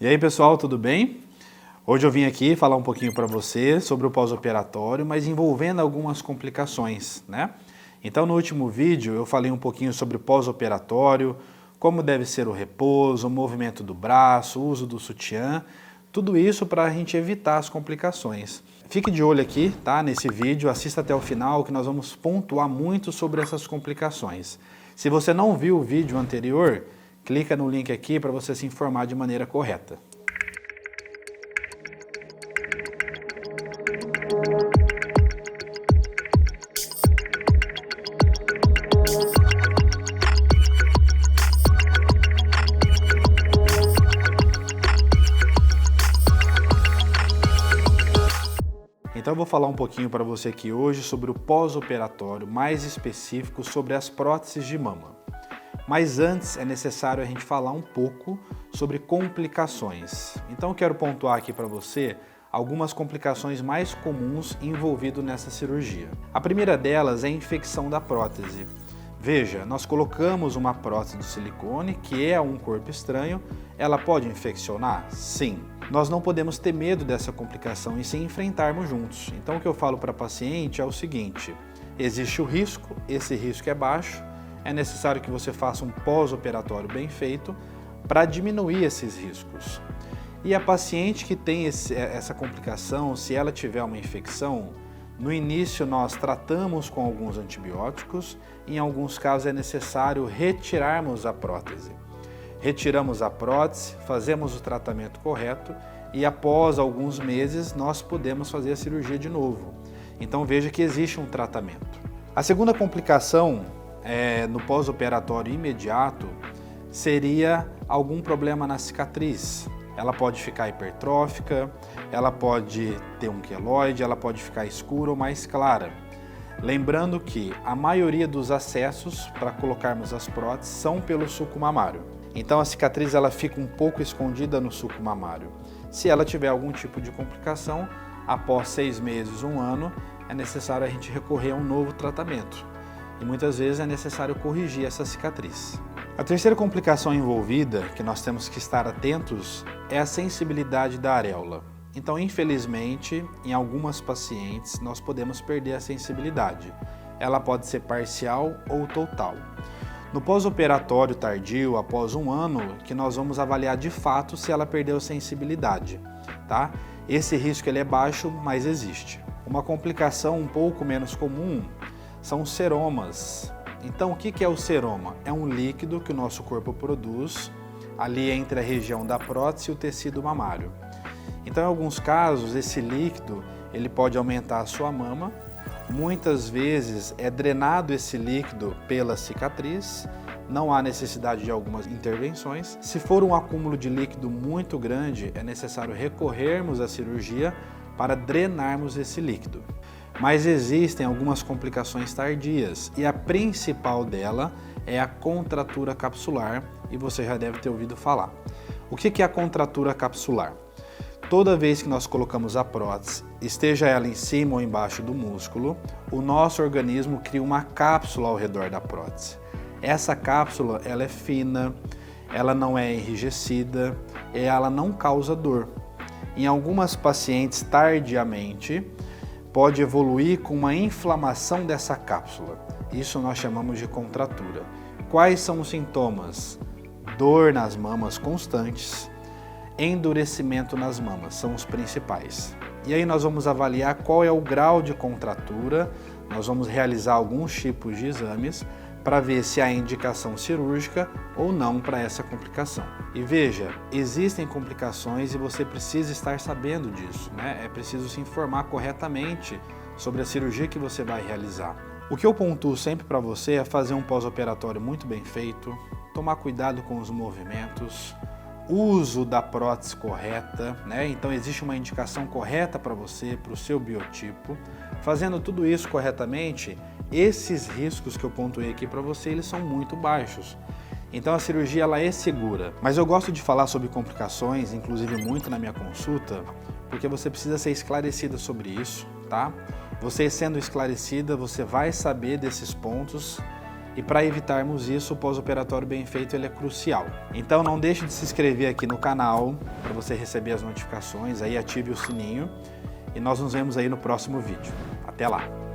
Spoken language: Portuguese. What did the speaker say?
E aí pessoal, tudo bem? Hoje eu vim aqui falar um pouquinho para você sobre o pós-operatório, mas envolvendo algumas complicações, né? Então no último vídeo eu falei um pouquinho sobre o pós-operatório, como deve ser o repouso, o movimento do braço, o uso do sutiã, tudo isso para a gente evitar as complicações. Fique de olho aqui, tá? Nesse vídeo, assista até o final que nós vamos pontuar muito sobre essas complicações. Se você não viu o vídeo anterior, clica no link aqui para você se informar de maneira correta. Então eu vou falar um pouquinho para você aqui hoje sobre o pós-operatório, mais específico sobre as próteses de mama. Mas antes é necessário a gente falar um pouco sobre complicações. Então eu quero pontuar aqui para você algumas complicações mais comuns envolvidas nessa cirurgia. A primeira delas é a infecção da prótese. Veja, nós colocamos uma prótese de silicone, que é um corpo estranho, ela pode infeccionar? Sim. Nós não podemos ter medo dessa complicação e sim enfrentarmos juntos. Então o que eu falo para a paciente é o seguinte, existe o risco, esse risco é baixo, é necessário que você faça um pós-operatório bem feito para diminuir esses riscos. E a paciente que tem essa complicação, se ela tiver uma infecção, no início nós tratamos com alguns antibióticos, em alguns casos é necessário retirarmos a prótese. Retiramos a prótese, fazemos o tratamento correto e após alguns meses nós podemos fazer a cirurgia de novo. Então veja que existe um tratamento. A segunda complicação no pós-operatório imediato seria algum problema na cicatriz. Ela pode ficar hipertrófica, ela pode ter um queloide, ela pode ficar escura ou mais clara. Lembrando que a maioria dos acessos para colocarmos as próteses são pelo sulco mamário. Então a cicatriz ela fica um pouco escondida no sulco mamário. Se ela tiver algum tipo de complicação, após 6 meses, 1 ano, é necessário a gente recorrer a um novo tratamento. E muitas vezes é necessário corrigir essa cicatriz. A terceira complicação envolvida, que nós temos que estar atentos, é a sensibilidade da areola. Então, infelizmente, em algumas pacientes, nós podemos perder a sensibilidade. Ela pode ser parcial ou total. No pós-operatório tardio, após 1 ano, que nós vamos avaliar de fato se ela perdeu sensibilidade, tá? Esse risco ele é baixo, mas existe. Uma complicação um pouco menos comum são os seromas. Então, o que é o seroma? É um líquido que o nosso corpo produz ali entre a região da prótese e o tecido mamário. Então, em alguns casos, esse líquido ele pode aumentar a sua mama. Muitas vezes é drenado esse líquido pela cicatriz, não há necessidade de algumas intervenções. Se for um acúmulo de líquido muito grande, é necessário recorrermos à cirurgia para drenarmos esse líquido. Mas existem algumas complicações tardias e a principal dela é a contratura capsular e você já deve ter ouvido falar. O que é a contratura capsular? Toda vez que nós colocamos a prótese, esteja ela em cima ou embaixo do músculo, o nosso organismo cria uma cápsula ao redor da prótese. Essa cápsula ela é fina, ela não é enrijecida e ela não causa dor. Em algumas pacientes, tardiamente, pode evoluir com uma inflamação dessa cápsula. Isso nós chamamos de contratura. Quais são os sintomas? Dor nas mamas constantes, endurecimento nas mamas, são os principais. E aí nós vamos avaliar qual é o grau de contratura, nós vamos realizar alguns tipos de exames para ver se há indicação cirúrgica ou não para essa complicação. E veja, existem complicações e você precisa estar sabendo disso, né? É preciso se informar corretamente sobre a cirurgia que você vai realizar. O que eu pontuo sempre para você é fazer um pós-operatório muito bem feito, tomar cuidado com os movimentos, uso da prótese correta, né? Então existe uma indicação correta para você, para o seu biotipo. Fazendo tudo isso corretamente, esses riscos que eu pontuei aqui para você, eles são muito baixos. Então a cirurgia ela é segura. Mas eu gosto de falar sobre complicações, inclusive muito na minha consulta, porque você precisa ser esclarecida sobre isso, tá? Você sendo esclarecida, você vai saber desses pontos E para evitarmos isso, o pós-operatório bem feito ele é crucial. Então não deixe de se inscrever aqui no canal para você receber as notificações, aí ative o sininho e nós nos vemos aí no próximo vídeo. Até lá!